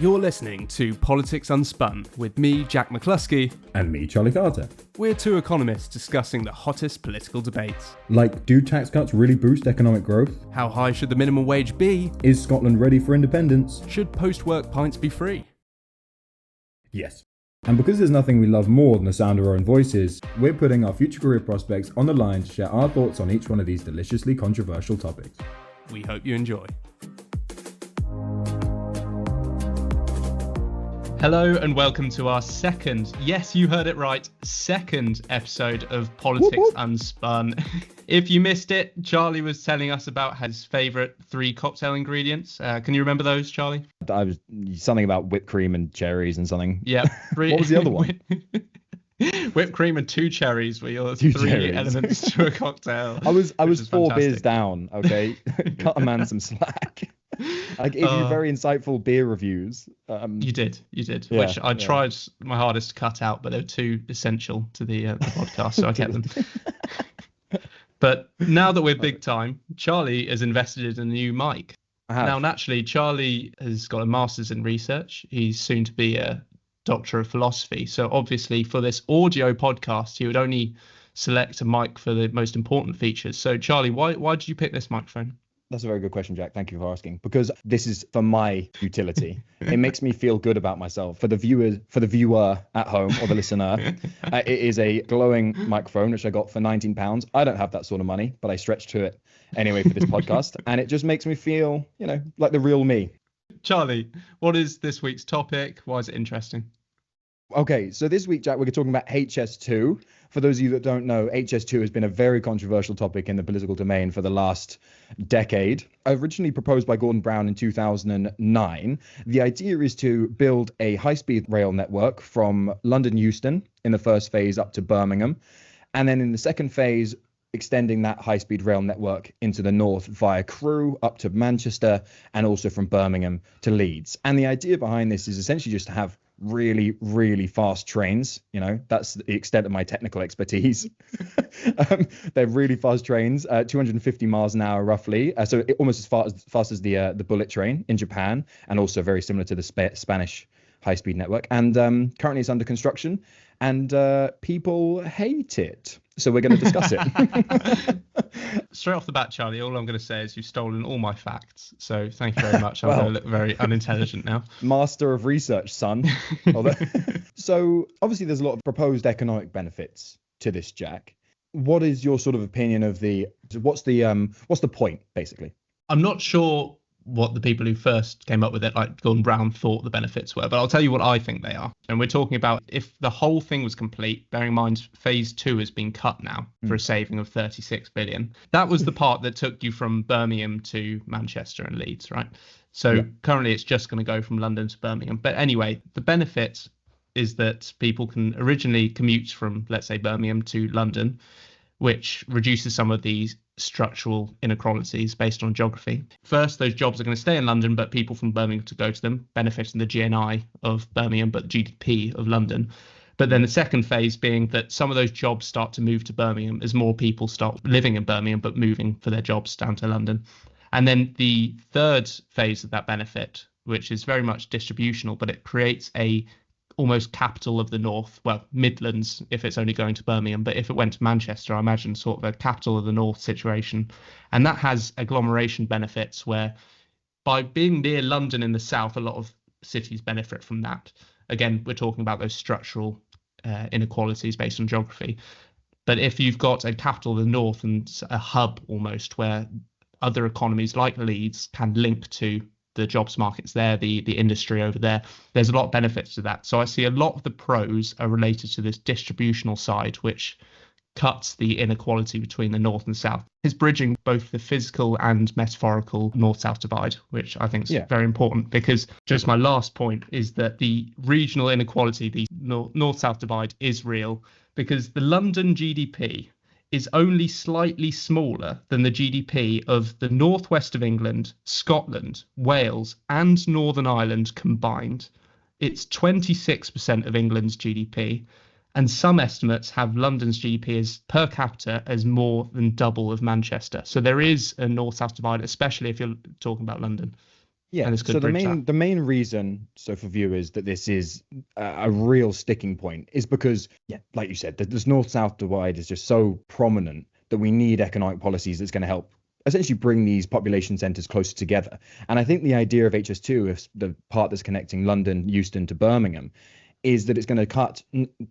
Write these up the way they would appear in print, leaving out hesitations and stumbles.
You're listening to Politics Unspun with me, Jack McCluskey. And me, Charlie Carter. We're two economists discussing the hottest political debates. Like, do tax cuts really boost economic growth? How high should the minimum wage be? Is Scotland ready for independence? Should post-work pints be free? Yes. And because there's nothing we love more than the sound of our own voices, we're putting our future career prospects on the line to share our thoughts on each one of these deliciously controversial topics. We hope you enjoy. Hello and welcome to our second, yes, you heard it right, second episode of Politics Unspun. If you missed it, Charlie was telling us about his favourite 3 cocktail ingredients. Can you remember those, Charlie? I was something about whipped cream and cherries and something. Yeah. What was the other one? Whipped cream and 2 cherries were your Two 3 cherries. elements to a cocktail. I was 4 fantastic. beers down, okay? Cut a man some slack. I gave you very insightful beer reviews. You did, Yeah, which I tried my hardest to cut out, but they were too essential to the podcast, so I kept them. But now that we're big time, Charlie has invested in a new mic. Now, naturally, Charlie has got a master's in research. He's soon to be a doctor of philosophy. So obviously for this audio podcast, he would only select a mic for the most important features. So Charlie, why did you pick this microphone? That's a very good question, Jack. Thank you for asking. Because this is for my utility. It makes me feel good about myself. For the viewer at home or the listener, it is a glowing microphone, which I got for £19. I don't have that sort of money, but I stretched to it anyway for this podcast. And it just makes me feel, like the real me. Charlie, what is this week's topic? Why is it interesting? Okay, so this week, Jack, we're talking about HS2. For those of you that don't know, HS2 has been a very controversial topic in the political domain for the last decade. Originally proposed by Gordon Brown in 2009, the idea is to build a high-speed rail network from London Euston in the first phase up to Birmingham, and then in the second phase, extending that high-speed rail network into the north via Crewe up to Manchester and also from Birmingham to Leeds. And the idea behind this is essentially just to have really, really fast trains. That's the extent of my technical expertise. They're really fast trains, 250 miles an hour roughly. So almost as fast as the bullet train in Japan, and also very similar to the Spanish high-speed network. And currently it's under construction, and people hate it. So we're going to discuss it. Straight off the bat, Charlie, all I'm going to say is you've stolen all my facts. So thank you very much. I'm going to look very unintelligent now. Master of research, son. So obviously there's a lot of proposed economic benefits to this, Jack. What is your sort of opinion of what's the point, basically? I'm not sure what the people who first came up with it, like Gordon Brown, thought the benefits were, but I'll tell you what I think they are. And we're talking about if the whole thing was complete, bearing in mind phase 2 has been cut now for a saving of 36 billion. That was the part that took you from Birmingham to Manchester and Leeds, right? So currently it's just going to go from London to Birmingham. But anyway, the benefit is that people can originally commute from, let's say, Birmingham to London, which reduces some of these structural inequalities based on geography. First, those jobs are going to stay in London, but people from Birmingham to go to them, benefiting the GNI of Birmingham, but the GDP of London. But then the second phase being that some of those jobs start to move to Birmingham as more people start living in Birmingham, but moving for their jobs down to London. And then the third phase of that benefit, which is very much distributional, but it creates a almost capital of the north, well, Midlands if it's only going to Birmingham, but if it went to Manchester, I imagine sort of a capital of the north situation. And that has agglomeration benefits where by being near London in the south, a lot of cities benefit from that. Again, we're talking about those structural inequalities based on geography. But if you've got a capital of the north and a hub almost where other economies like Leeds can link to the jobs markets there, the industry over there, there's a lot of benefits to that. So I see a lot of the pros are related to this distributional side, which cuts the inequality between the north and south. It's bridging both the physical and metaphorical north-south divide, which I think is very important, because just my last point is that the regional inequality, the north-south divide, is real, because the London GDP is only slightly smaller than the GDP of the northwest of England, Scotland, Wales, and Northern Ireland combined. It's 26% of England's GDP, and some estimates have London's GDP as per capita as more than double of Manchester. So there is a north-south divide, especially if you're talking about London. Yeah. And this could So the bridge that. main reason, so for viewers, that this is a real sticking point is because, yeah, like you said, this north-south divide is just so prominent that we need economic policies that's going to help essentially bring these population centres closer together. And I think the idea of HS2, if the part that's connecting London, Euston to Birmingham, is that it's going to cut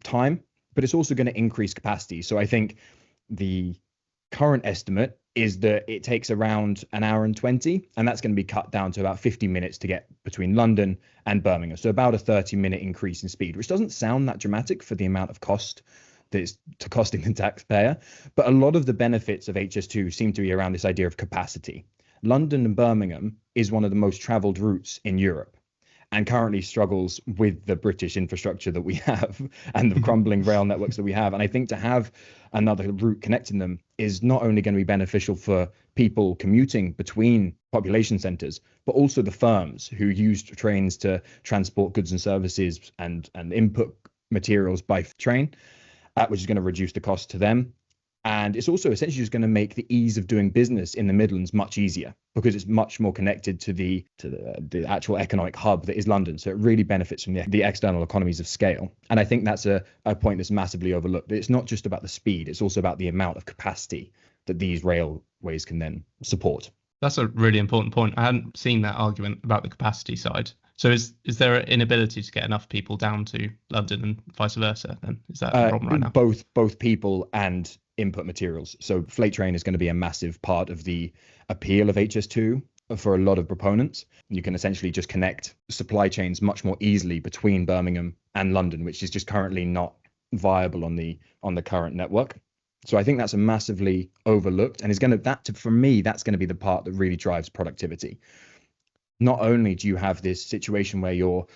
time, but it's also going to increase capacity. So I think the current estimate is that it takes around an hour and 20, and that's going to be cut down to about 50 minutes to get between London and Birmingham. So about a 30-minute increase in speed, which doesn't sound that dramatic for the amount of cost that it's costing the taxpayer. But a lot of the benefits of HS2 seem to be around this idea of capacity. London and Birmingham is one of the most traveled routes in Europe, and currently struggles with the British infrastructure that we have and the crumbling rail networks that we have. And I think to have another route connecting them is not only going to be beneficial for people commuting between population centres, but also the firms who use trains to transport goods and services and input materials by train, which is going to reduce the cost to them. And it's also essentially just going to make the ease of doing business in the Midlands much easier because it's much more connected to the actual economic hub that is London. So it really benefits from the external economies of scale. And I think that's a point that's massively overlooked. It's not just about the speed, it's also about the amount of capacity that these railways can then support. That's a really important point. I hadn't seen that argument about the capacity side. So is there an inability to get enough people down to London and vice versa then? Is that a problem right now? Both people and input materials. So freight train is going to be a massive part of the appeal of HS2 for a lot of proponents. You can essentially just connect supply chains much more easily between Birmingham and London, which is just currently not viable on the current network. So I think that's a massively overlooked, and for me, that's going to be the part that really drives productivity. Not only do you have this situation where you're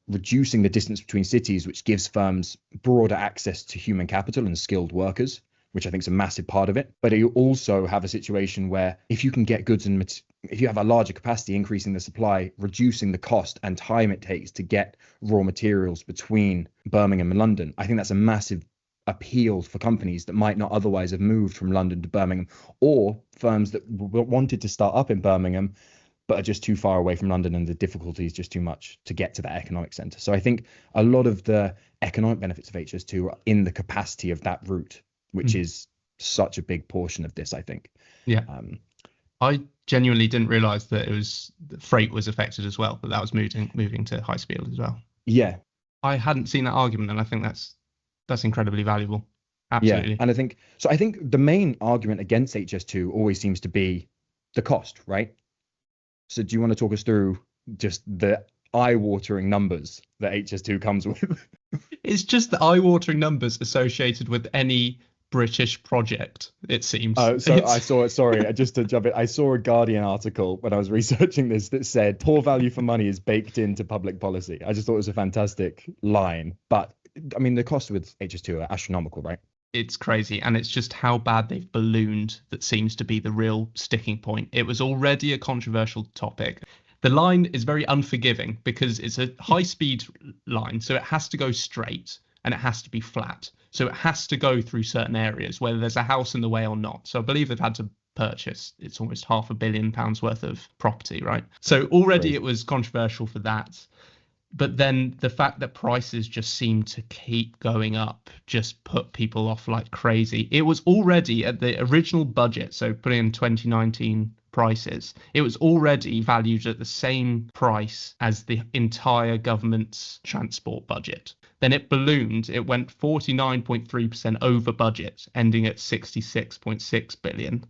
reducing the distance between cities, which gives firms broader access to human capital and skilled workers, which I think is a massive part of it. But you also have a situation where if you can get goods if you have a larger capacity, increasing the supply, reducing the cost and time it takes to get raw materials between Birmingham and London, I think that's a massive appeal for companies that might not otherwise have moved from London to Birmingham, or firms that wanted to start up in Birmingham but are just too far away from London and the difficulty is just too much to get to that economic centre. So I think a lot of the economic benefits of HS2 are in the capacity of that route, which is such a big portion of this, I think. Yeah. I genuinely didn't realise that freight was affected as well, that was moving to high speed as well. Yeah. I hadn't seen that argument, and I think that's incredibly valuable. Absolutely. Yeah. And I think the main argument against HS2 always seems to be the cost, right? So do you want to talk us through just the eye-watering numbers that HS2 comes with? It's just the eye-watering numbers associated with any British project, it seems. Just to jump in, I saw a Guardian article when I was researching this that said poor value for money is baked into public policy. I just thought it was a fantastic line. But I mean, the costs with HS2 are astronomical, right? It's crazy, and it's just how bad they've ballooned that seems to be the real sticking point. It was already a controversial topic. The line is very unforgiving because it's a high-speed line, so it has to go straight and it has to be flat. So it has to go through certain areas, whether there's a house in the way or not. So I believe they've had to purchase, it's almost £500 million worth of property, right? So already it was controversial for that. But then the fact that prices just seem to keep going up just put people off like crazy. It was already at the original budget, so putting in 2019 prices, it was already valued at the same price as the entire government's transport budget. Then it ballooned. It went 49.3% over budget, ending at 66.6 billion.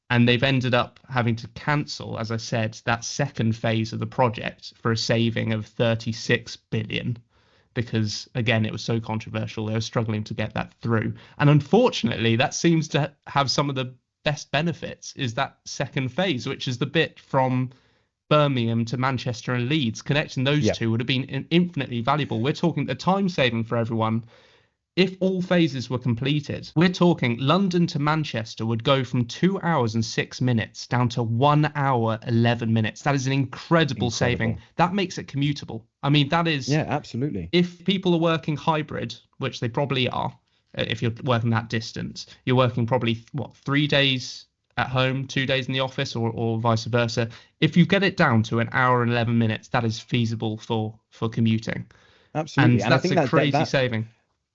And they've ended up having to cancel, as I said, that second phase of the project for a saving of 36 billion because, again, it was so controversial. They were struggling to get that through. And unfortunately, that seems to have some of the best benefits, is that second phase, which is the bit from Birmingham to Manchester and Leeds. Connecting those two would have been infinitely valuable. We're talking a time saving for everyone. If all phases were completed, we're talking London to Manchester would go from 2 hours and 6 minutes down to 1 hour, 11 minutes. That is an incredible saving. That makes it commutable. I mean, that is... Yeah, absolutely. If people are working hybrid, which they probably are, if you're working that distance, you're working probably, 3 days at home, 2 days in the office, or vice versa. If you get it down to an hour and 11 minutes, that is feasible for commuting. Absolutely. And And I that's think a crazy saving.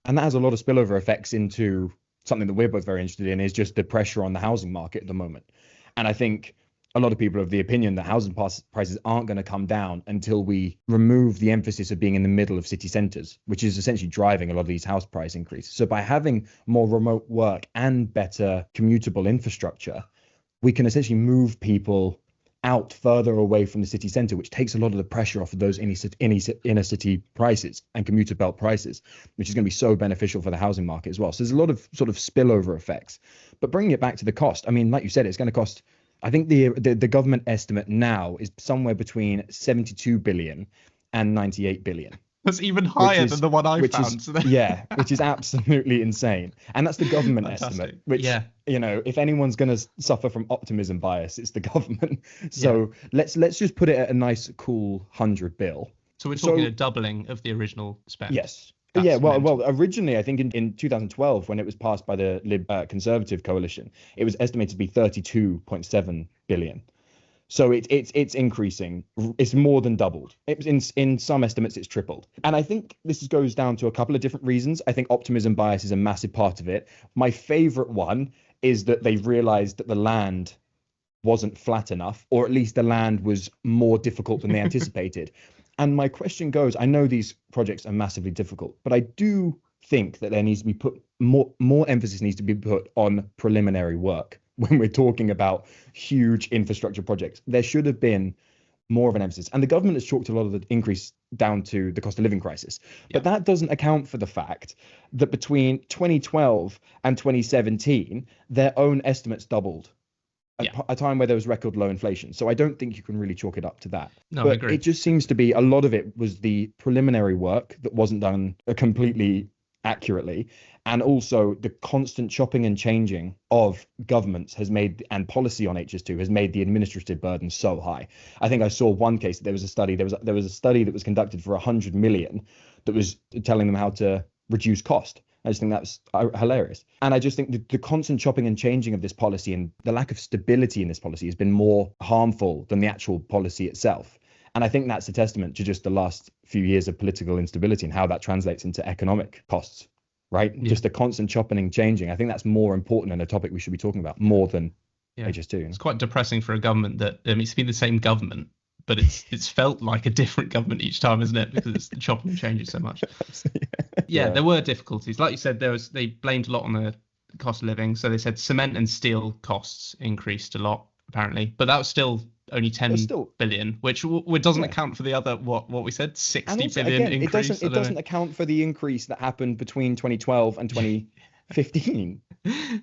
and that has a lot of spillover effects into something that we're both very interested in, is just the pressure on the housing market at the moment. And I think a lot of people are of the opinion that housing prices aren't going to come down until we remove the emphasis of being in the middle of city centres, which is essentially driving a lot of these house price increases. So by having more remote work and better commutable infrastructure, we can essentially move people out further away from the city centre, which takes a lot of the pressure off of those inner city prices and commuter belt prices, which is going to be so beneficial for the housing market as well. So there's a lot of sort of spillover effects. But bringing it back to the cost, I mean, like you said, it's going to cost, I think the government estimate now is somewhere between 72 billion and 98 billion. That's even higher than the one I found. Yeah, which is absolutely insane. And that's the government estimate, which, you know, if anyone's going to suffer from optimism bias, it's the government. So let's just put it at a nice, cool 100 bill. So we're talking a doubling of the original spend. Yes. Well, originally, I think in 2012, when it was passed by the Conservative coalition, it was estimated to be 32.7 billion. So it's increasing. It's more than doubled. In some estimates, it's tripled. And I think this goes down to a couple of different reasons. I think optimism bias is a massive part of it. My favorite one is that they've realized that the land wasn't flat enough, or at least the land was more difficult than they anticipated. And my question goes, I know these projects are massively difficult, but I do think that there needs to be more emphasis needs to be put on preliminary work. When we're talking about huge infrastructure projects, there should have been more of an emphasis. And the government has chalked a lot of the increase down to the cost of living crisis. But that doesn't account for the fact that between 2012 and 2017, their own estimates doubled. A time where there was record low inflation. So I don't think you can really chalk it up to that. No, but I agree. It just seems to be a lot of it was the preliminary work that wasn't done completely accurately. And also the constant chopping and changing of governments has made, and policy on HS2 has made the administrative burden so high. I think I saw one case that there was a study that was conducted for 100 million that was telling them how to reduce cost. I just think that's hilarious. And I just think the constant chopping and changing of this policy and the lack of stability in this policy has been more harmful than the actual policy itself. And I think that's a testament to just the last few years of political instability and how that translates into economic costs, right? Yeah. Just the constant chopping and changing. I think that's more important and a topic we should be talking about more than HS2. It's quite depressing for a government that, it's been the same government, but it's felt like a different government each time, isn't it? Because it's the chopping and changing so much. Yeah, there were difficulties. Like you said, they blamed a lot on the cost of living. So they said cement and steel costs increased a lot, apparently. But that was still only 10 billion, which doesn't account for the other, what we said, 60 billion again, increase. It doesn't account for the increase that happened between 2012 and 2015.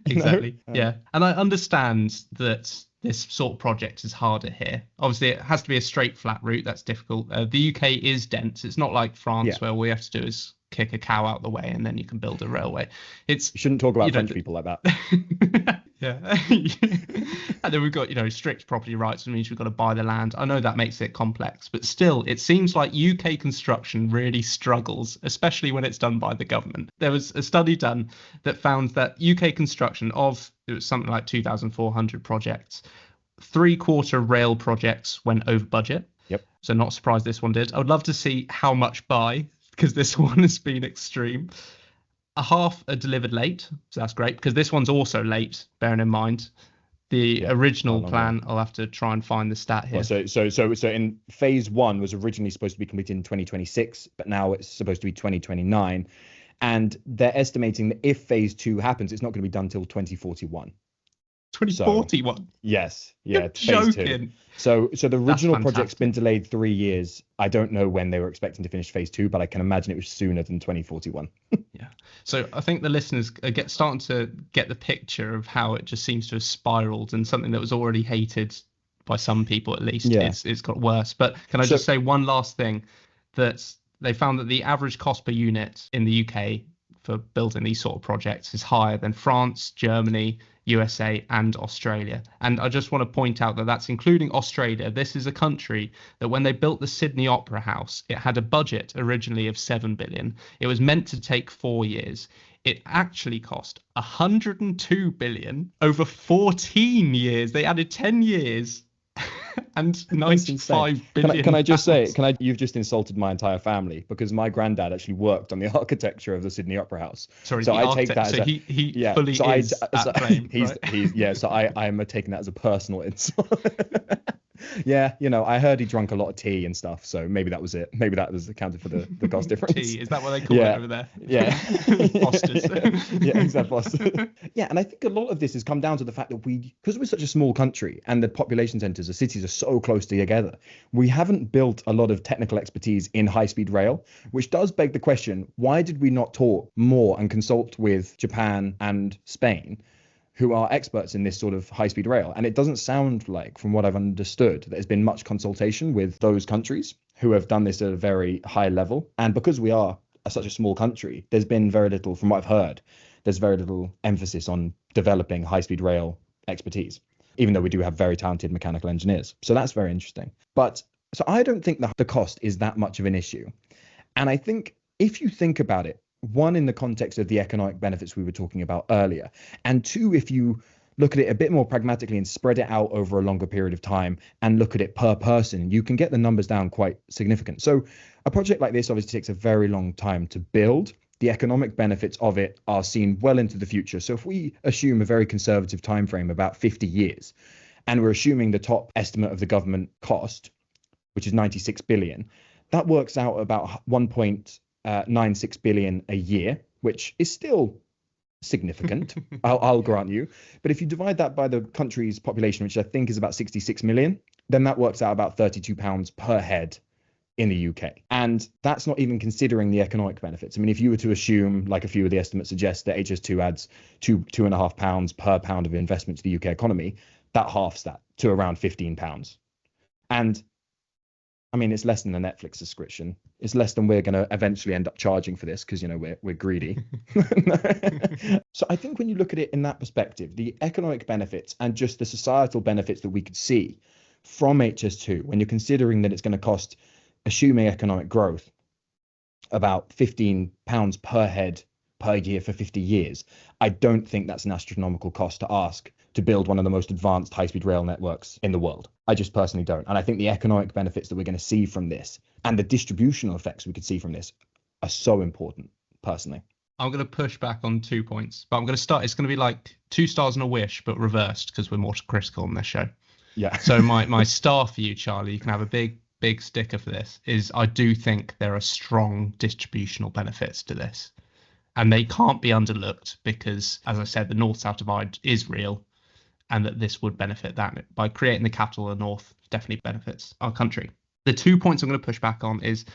Exactly. Yeah. And I understand that this sort of project is harder here. Obviously, it has to be a straight, flat route. That's difficult. The UK is dense. It's not like France where all we have to do is kick a cow out the way and then you can build a railway. You shouldn't talk about French people like that. Yeah. And then we've got, strict property rights, which means we've got to buy the land. I know that makes it complex, but still, it seems like UK construction really struggles, especially when it's done by the government. There was a study done that found that UK construction it was something like 2,400 projects, 3/4 rail projects went over budget. Yep. So not surprised this one did. I would love to see how much by, because this one has been extreme. A half are delivered late, so that's great, because this one's also late, bearing in mind the original plan. I'll have to try and find the stat here. Well, so in phase 1 was originally supposed to be completed in 2026, but now it's supposed to be 2029. And they're estimating that if phase 2 happens, it's not going to be done till 2041. 2041? So, yes. Yeah. You're joking. So the original project's been delayed 3 years. I don't know when they were expecting to finish phase 2, but I can imagine it was sooner than 2041. Yeah. So I think the listeners are starting to get the picture of how it just seems to have spiraled, and something that was already hated by some people, at least, it's got worse. But can I just say one last thing, that they found that the average cost per unit in the UK for building these sort of projects is higher than France, Germany, USA and Australia. And I just want to point out that that's including Australia. This is a country that when they built the Sydney Opera House, it had a budget originally of 7 billion. It was meant to take 4 years. It actually cost 102 billion over 14 years. They added 10 years and 95 billion. Can I just say, pounds. you've just insulted my entire family because my granddad actually worked on the architecture of the Sydney Opera House. Sorry, so the I architect, take that as so a, he yeah, fully so is so at blame, he's yeah, so I am taking that as a personal insult. Yeah, I heard he drank a lot of tea and stuff, so maybe that was it. Maybe that was accounted for the cost difference. Tea, is that what they call Yeah. it over there? Yeah. Fosters. Yeah, exactly. Fosters. Yeah, and I think a lot of this has come down to the fact that because we're such a small country and the population centres, the cities are so close together, we haven't built a lot of technical expertise in high-speed rail, which does beg the question, why did we not talk more and consult with Japan and Spain, who are experts in this sort of high-speed rail? And it doesn't sound like, from what I've understood, that there's been much consultation with those countries who have done this at a very high level. And because we are such a small country, there's been very little, from what I've heard, there's very little emphasis on developing high-speed rail expertise, even though we do have very talented mechanical engineers. So that's very interesting. But so I don't think the cost is that much of an issue. And I think if you think about it, one, in the context of the economic benefits we were talking about earlier, and two, if you look at it a bit more pragmatically and spread it out over a longer period of time and look at it per person, you can get the numbers down quite significant. So a project like this obviously takes a very long time to build. The economic benefits of it are seen well into the future. So if we assume a very conservative time frame, about 50 years, and we're assuming the top estimate of the government cost, which is 96 billion, that works out about 1.96 billion a year, which is still significant. I'll grant you. But if you divide that by the country's population, which I think is about 66 million, then that works out about £32 per head in the UK. And that's not even considering the economic benefits. I mean, if you were to assume, like a few of the estimates suggest, that HS2 adds £2.5 per pound of investment to the UK economy, that halves that to around £15. And I mean, it's less than a Netflix subscription. It's less than we're going to eventually end up charging for this because, we're greedy. So I think when you look at it in that perspective, the economic benefits and just the societal benefits that we could see from HS2, when you're considering that it's going to cost, assuming economic growth, about £15 per head per year for 50 years, I don't think that's an astronomical cost to ask to build one of the most advanced high-speed rail networks in the world. I just personally don't. And I think the economic benefits that we're going to see from this and the distributional effects we could see from this are so important, personally. I'm going to push back on 2 points, but I'm going to start. It's going to be like 2 stars and a wish, but reversed because we're more critical on this show. Yeah. So my star for you, Charlie, you can have a big sticker for this, is I do think there are strong distributional benefits to this. And they can't be underlooked because, as I said, the north-south divide is real, and that this would benefit that. By creating the capital of the north, definitely benefits our country. The 2 points I'm going to push back on is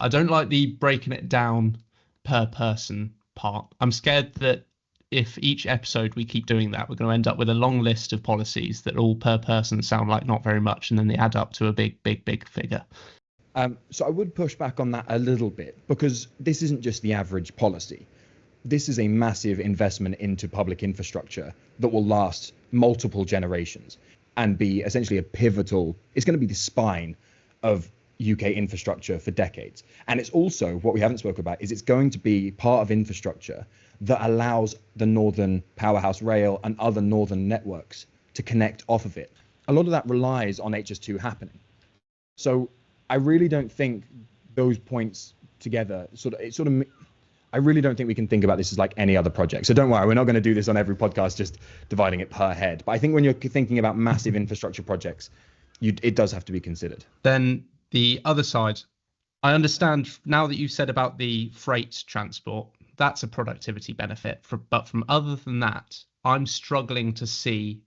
I don't like the breaking it down per person part. I'm scared that if each episode we keep doing that, we're going to end up with a long list of policies that all per person sound like not very much, and then they add up to a big figure. So I would push back on that a little bit, because this isn't just the average policy. This is a massive investment into public infrastructure that will last multiple generations and be essentially it's going to be the spine of UK infrastructure for decades. And it's also, what we haven't spoken about, is it's going to be part of infrastructure that allows the Northern Powerhouse Rail and other northern networks to connect off of it. A lot of that relies on HS2 happening. So I really don't think those points together I really don't think we can think about this as like any other project. So don't worry, we're not going to do this on every podcast, just dividing it per head. But I think when you're thinking about massive infrastructure projects, it does have to be considered. Then the other side, I understand now that you've said about the freight transport, that's a productivity benefit. But from other than that, I'm struggling to see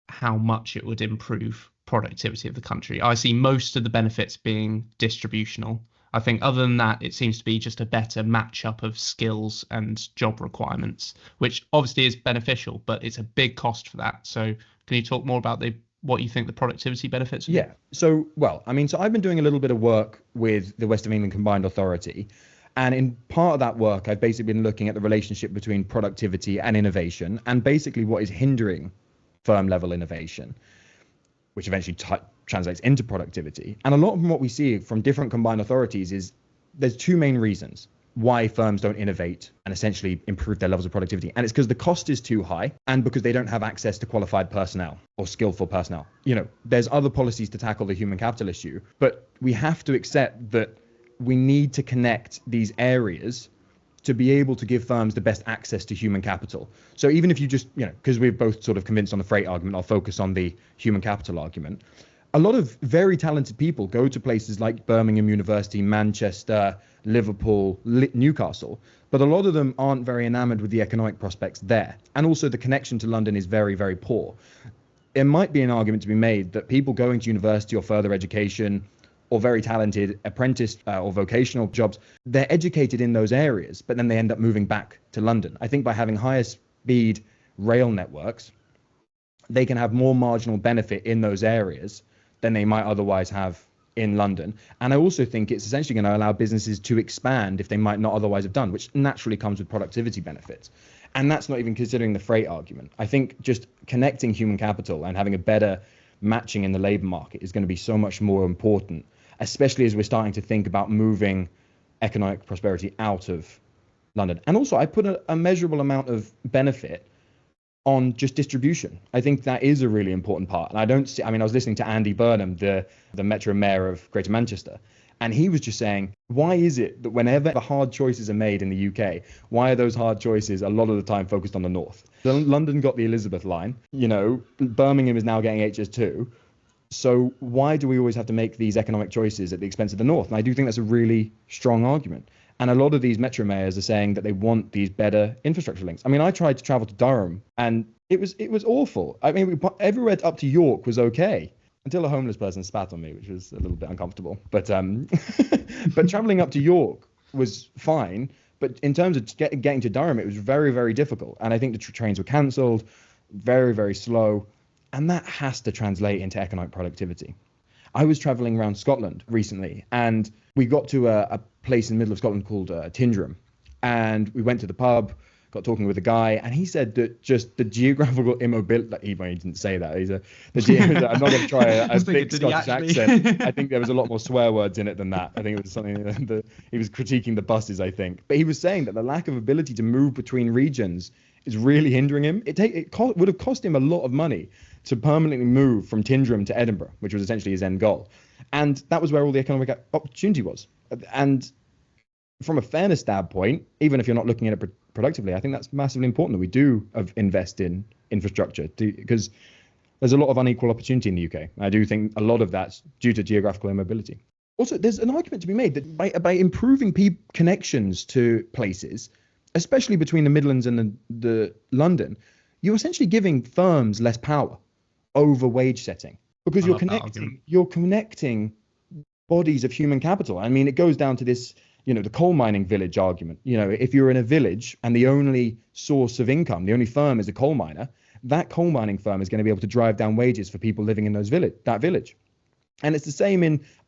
how much it would improve productivity of the country. I see most of the benefits being distributional. I think other than that, it seems to be just a better matchup of skills and job requirements, which obviously is beneficial, but it's a big cost for that. So can you talk more about what you think the productivity benefits would be? Yeah. So I've been doing a little bit of work with the West of England Combined Authority. And in part of that work, I've basically been looking at the relationship between productivity and innovation, and basically what is hindering firm level innovation, which eventually translates into productivity. And a lot of what we see from different combined authorities is there's two main reasons. why firms don't innovate and essentially improve their levels of productivity. And it's because the cost is too high and because they don't have access to qualified personnel or skillful personnel. There's other policies to tackle the human capital issue, but we have to accept that we need to connect these areas to be able to give firms the best access to human capital. So even if you just, because we're both sort of convinced on the freight argument, I'll focus on the human capital argument. A lot of very talented people go to places like Birmingham University, Manchester, Liverpool, Newcastle, but a lot of them aren't very enamored with the economic prospects there. And also the connection to London is very, very poor. There might be an argument to be made that people going to university or further education or very talented apprentice or vocational jobs, they're educated in those areas, but then they end up moving back to London. I think by having higher speed rail networks, they can have more marginal benefit in those areas than they might otherwise have in London. And I also think it's essentially going to allow businesses to expand if they might not otherwise have done, which naturally comes with productivity benefits. And that's not even considering the freight argument. I think just connecting human capital and having a better matching in the labor market is going to be so much more important, especially as we're starting to think about moving economic prosperity out of London. And also I put a measurable amount of benefit on just distribution. I think that is a really important part. And I was listening to Andy Burnham, the Metro Mayor of Greater Manchester, and he was just saying, why is it that whenever the hard choices are made in the UK, why are those hard choices a lot of the time focused on the north? London got the Elizabeth line, Birmingham is now getting HS2. So why do we always have to make these economic choices at the expense of the north? And I do think that's a really strong argument. And a lot of these metro mayors are saying that they want these better infrastructure links. I mean, I tried to travel to Durham and it was awful. I mean, everywhere up to York was okay until a homeless person spat on me, which was a little bit uncomfortable. But but traveling up to York was fine. But in terms of getting to Durham, it was very, very difficult. And I think the trains were cancelled, very, very slow. And that has to translate into economic productivity. I was traveling around Scotland recently, and we got to a place in the middle of Scotland called Tyndrum, and we went to the pub, got talking with a guy, and he said that just the geographical immobility, he didn't say that, I'm not going to try a thick Scottish accent. I think there was a lot more swear words in it than that. I think it was something that he was critiquing the buses, I think. But he was saying that the lack of ability to move between regions is really hindering him. It would have cost him a lot of money to permanently move from Tyndrum to Edinburgh, which was essentially his end goal. And that was where all the economic opportunity was. And from a fairness standpoint, even if you're not looking at it productively, I think that's massively important that we do invest in infrastructure because there's a lot of unequal opportunity in the UK. I do think a lot of that's due to geographical immobility. Also, there's an argument to be made that by improving connections to places, especially between the Midlands and the London, you're essentially giving firms less power over wage setting because you're connecting bodies of human capital. I mean, it goes down to this, the coal mining village argument. If you're in a village and the only source of income, the only firm is a coal miner, that coal mining firm is going to be able to drive down wages for people living in that village. And it's the same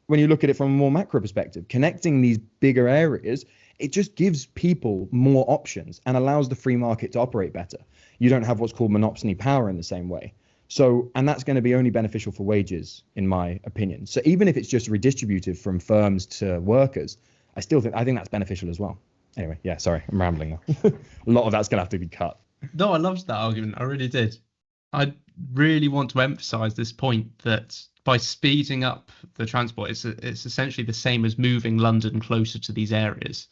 when you look at it from a more macro perspective, connecting these bigger areas, it just gives people more options and allows the free market to operate better. You don't have what's called monopoly power in the same way. So, and that's going to be only beneficial for wages, in my opinion. So even if it's just redistributive from firms to workers, I think that's beneficial as well. Anyway, yeah, sorry, I'm rambling now. A lot of that's going to have to be cut. No, I loved that argument. I really did. I really want to emphasize this point that by speeding up the transport, it's essentially the same as moving London closer to these areas.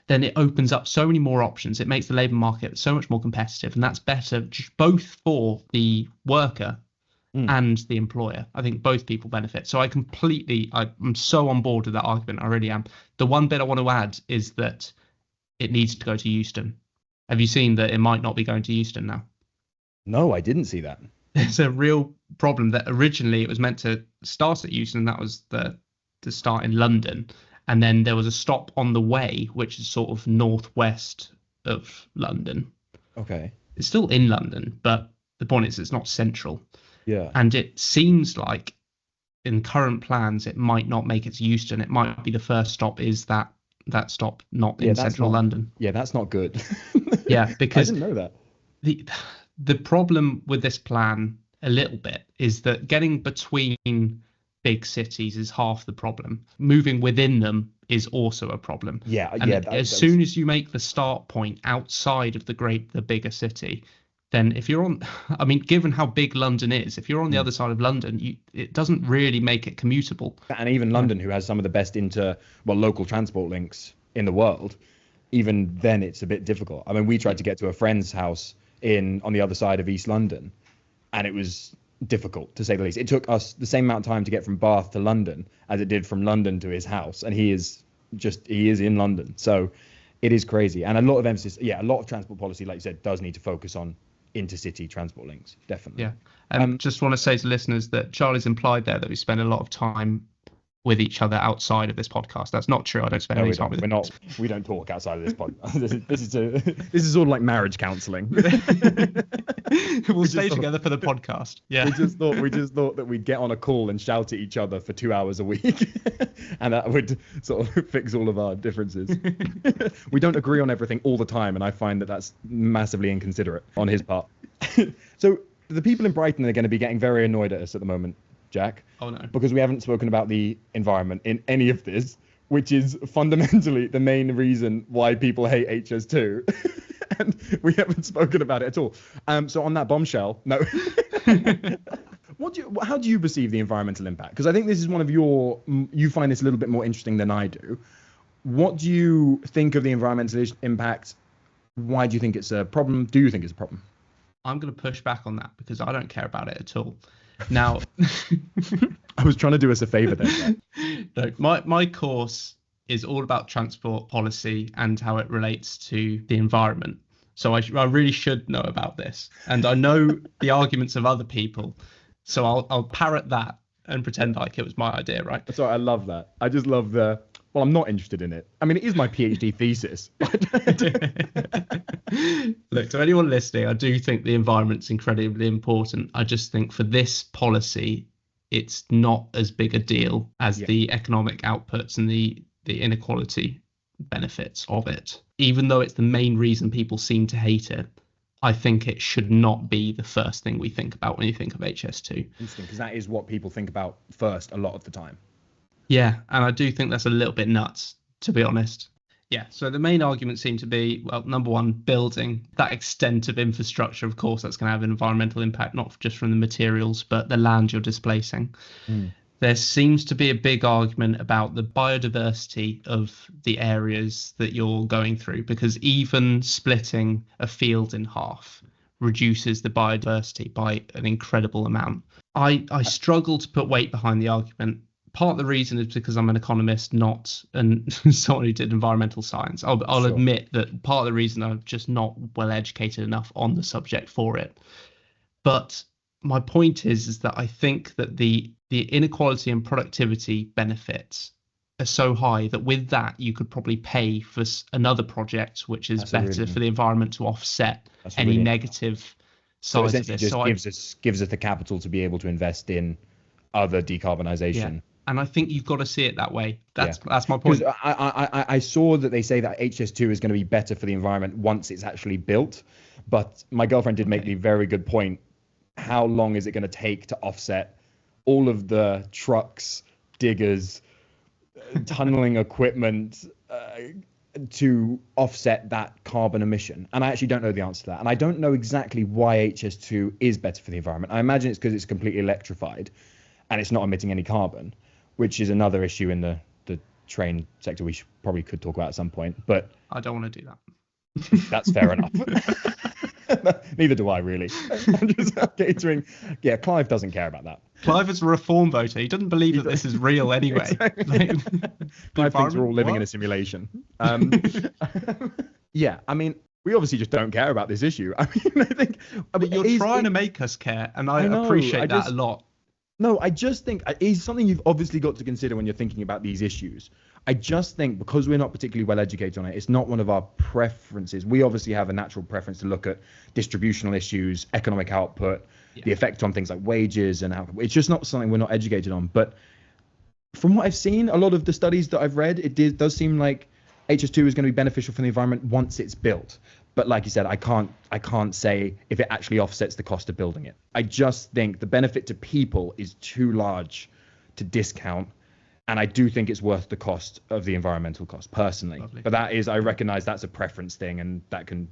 Then it opens up so many more options. It makes the labour market so much more competitive, and that's better both for the worker and the employer. I think both people benefit. So I'm so on board with that argument. I really am. The one bit I want to add is that it needs to go to Euston. Have you seen that it might not be going to Euston now? No, I didn't see that. It's a real problem that originally it was meant to start at Euston. That was the start in London. And then there was a stop on the way, which is sort of northwest of London. Okay. It's still in London, but the point is it's not central. Yeah. And it seems like in current plans, it might not make it to Euston. It might be the first stop is that stop not in central London. Yeah, that's not good. Yeah, because I didn't know that. The problem with this plan a little bit is that getting between big cities is half the problem. Moving within them is also a problem. Yeah, And yeah. as soon as you make the start point outside of the bigger city, then if you're on, I mean, given how big London is, if you're on the other side of London, it doesn't really make it commutable. And even London, who has some of the best local transport links in the world, even then it's a bit difficult. I mean, we tried to get to a friend's house on the other side of East London, and it was difficult, to say the least. It took us the same amount of time to get from Bath to London as it did from London to his house, and he is in London. So it is crazy. And a lot of emphasis, a lot of transport policy, like you said, does need to focus on intercity transport links, definitely. Yeah. Just want to say to listeners that Charlie's implied there that we spend a lot of time with each other outside of this podcast. That's not true. I don't spend any time with him. We don't talk outside of this podcast. This is sort of like marriage counselling. We'll stay together for the podcast. Yeah. We just thought that we'd get on a call and shout at each other for 2 hours a week, and that would sort of fix all of our differences. We don't agree on everything all the time, and I find that that's massively inconsiderate on his part. So the people in Brighton are going to be getting very annoyed at us at the moment, Jack. Oh no. Because we haven't spoken about the environment in any of this, which is fundamentally the main reason why people hate HS2. And we haven't spoken about it at all. So on that bombshell, no. How do you perceive the environmental impact? Because I think this is you find this a little bit more interesting than I do. What do you think of the environmental impact? Why do you think it's a problem? Do you think it's a problem? I'm going to push back on that because I don't care about it at all. Now, I was trying to do us a favor there. No, my course is all about transport policy and how it relates to the environment. So I really should know about this, and I know the arguments of other people. So I'll parrot that and pretend like it was my idea, right? Sorry, I love that. I just love well, I'm not interested in it. I mean, it is my PhD thesis. Look, to anyone listening, I do think the environment's incredibly important. I just think for this policy, it's not as big a deal as the economic outputs and the inequality benefits of it. Even though it's the main reason people seem to hate it, I think it should not be the first thing we think about when you think of HS2. Interesting, because that is what people think about first a lot of the time. Yeah, and I do think that's a little bit nuts, to be honest. Yeah, so the main argument seemed to be, well, number one, building that extent of infrastructure. Of course, that's going to have an environmental impact, not just from the materials, but the land you're displacing. There seems to be a big argument about the biodiversity of the areas that you're going through, because even splitting a field in half reduces the biodiversity by an incredible amount. I struggle to put weight behind the argument. Part of the reason is because I'm an economist, not someone who did environmental science. I'll admit that part of the reason I'm just not well educated enough on the subject for it. But my point is that I think that the inequality and productivity benefits are so high that with that you could probably pay for another project which is better for the environment to offset any negative sides of this. So it just gives us the capital to be able to invest in other decarbonisation. Yeah. And I think you've got to see it that way. That's my point. I saw that they say that HS2 is going to be better for the environment once it's actually built. But my girlfriend did make the very good point. How long is it going to take to offset all of the trucks, diggers, tunneling equipment to offset that carbon emission? And I actually don't know the answer to that. And I don't know exactly why HS2 is better for the environment. I imagine it's because it's completely electrified and it's not emitting any carbon, which is another issue in the train sector we probably could talk about at some point. But I don't want to do that. That's fair enough. Neither do I, really. I'm just catering. Yeah, Clive doesn't care about that. Clive is a reform voter. He doesn't believe that this is real anyway. Exactly. Clive thinks we're all living in a simulation. Yeah, I mean, we obviously just don't care about this issue. I mean, you're trying to make us care, and I appreciate that a lot. No, I just think it's something you've obviously got to consider when you're thinking about these issues. I just think because we're not particularly well educated on it, it's not one of our preferences. We obviously have a natural preference to look at distributional issues, economic output, the effect on things like wages and how it's just not something we're not educated on. But from what I've seen, a lot of the studies that I've read, does seem like HS2 is going to be beneficial for the environment once it's built. But like you said, I can't say if it actually offsets the cost of building it. I just think the benefit to people is too large to discount And I do think it's worth the cost of the environmental cost personally. Lovely. But that is, I recognize that's a preference thing, and that can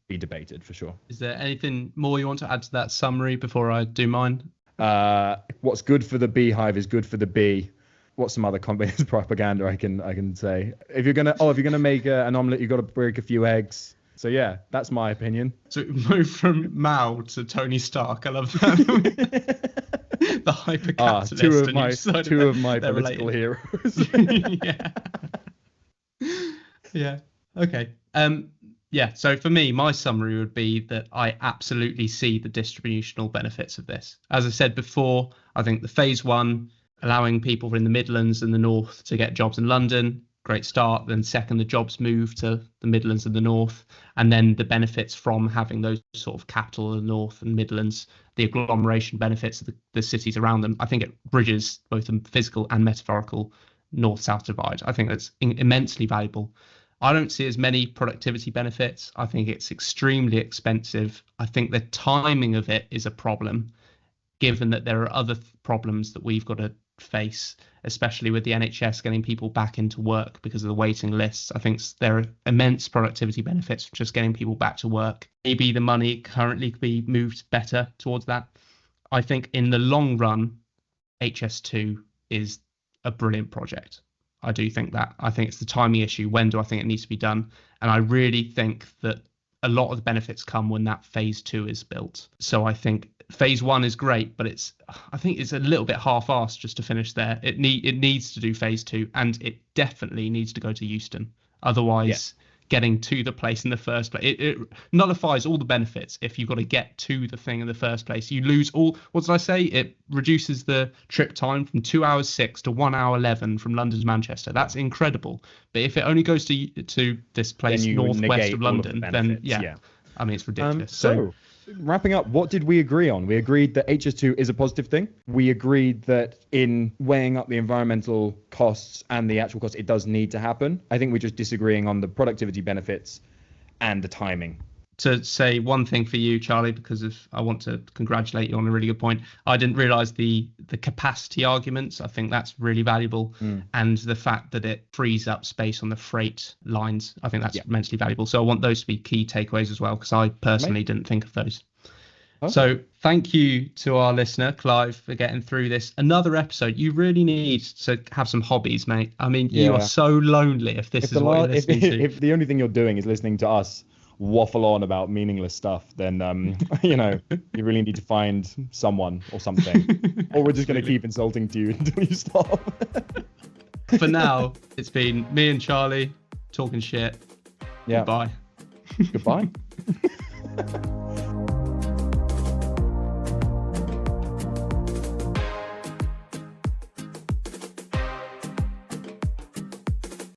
be debated for sure. Is there anything more you want to add to that summary before I do mine? What's good for the beehive is good for the bee. What's some other communist propaganda I can say? If you're gonna make an omelet, you've got to break a few eggs. So yeah, that's my opinion. So move from Mao to Tony Stark. I love that. The hypercapitalist. Two of my political heroes. Yeah. Okay. Yeah. So for me, my summary would be that I absolutely see the distributional benefits of this. As I said before, I think the phase one, allowing people in the Midlands and the North to get jobs in London, great start. Then second, the jobs move to the Midlands and the North, and then the benefits from having those sort of capital in the North and Midlands, the agglomeration benefits of the cities around them. I think it bridges both the physical and metaphorical north-south divide. I think that's immensely valuable. I don't see as many productivity benefits. I think it's extremely expensive. I think the timing of it is a problem, given that there are other problems that we've got to face, especially with the NHS getting people back into work because of the waiting lists. I think there are immense productivity benefits from just getting people back to work. Maybe the money currently could be moved better towards that. I think in the long run, HS2 is a brilliant project. I do think that. I think it's the timing issue. When do I think it needs to be done? And I really think that a lot of the benefits come when that phase two is built. So I think phase one is great, but I think it's a little bit half-assed just to finish there. It needs to do phase two, and it definitely needs to go to Euston. Otherwise, getting to the place in the first place, it nullifies all the benefits. If you've got to get to the thing in the first place, you lose all. What did I say? It reduces the trip time from 2 hours 6 to 1 hour 11 from London to Manchester. That's incredible. But if it only goes to this place northwest of London, then I mean, it's ridiculous. So wrapping up, what did we agree on? We agreed that HS2 is a positive thing. We agreed that in weighing up the environmental costs and the actual costs, it does need to happen. I think we're just disagreeing on the productivity benefits and the timing. To say one thing for you, Charlie, because I want to congratulate you on a really good point. I didn't realise the capacity arguments. I think that's really valuable, and the fact that it frees up space on the freight lines. I think that's immensely valuable. So I want those to be key takeaways as well, because I personally didn't think of those. Okay. So thank you to our listener, Clive, for getting through this. Another episode. You really need to have some hobbies, mate. I mean, you are so lonely if this is what you're listening to. If the only thing you're doing is listening to us waffle on about meaningless stuff, then you really need to find someone or something, or we're just going to keep insulting to you until you stop. For now, it's been me and Charlie talking shit. Goodbye.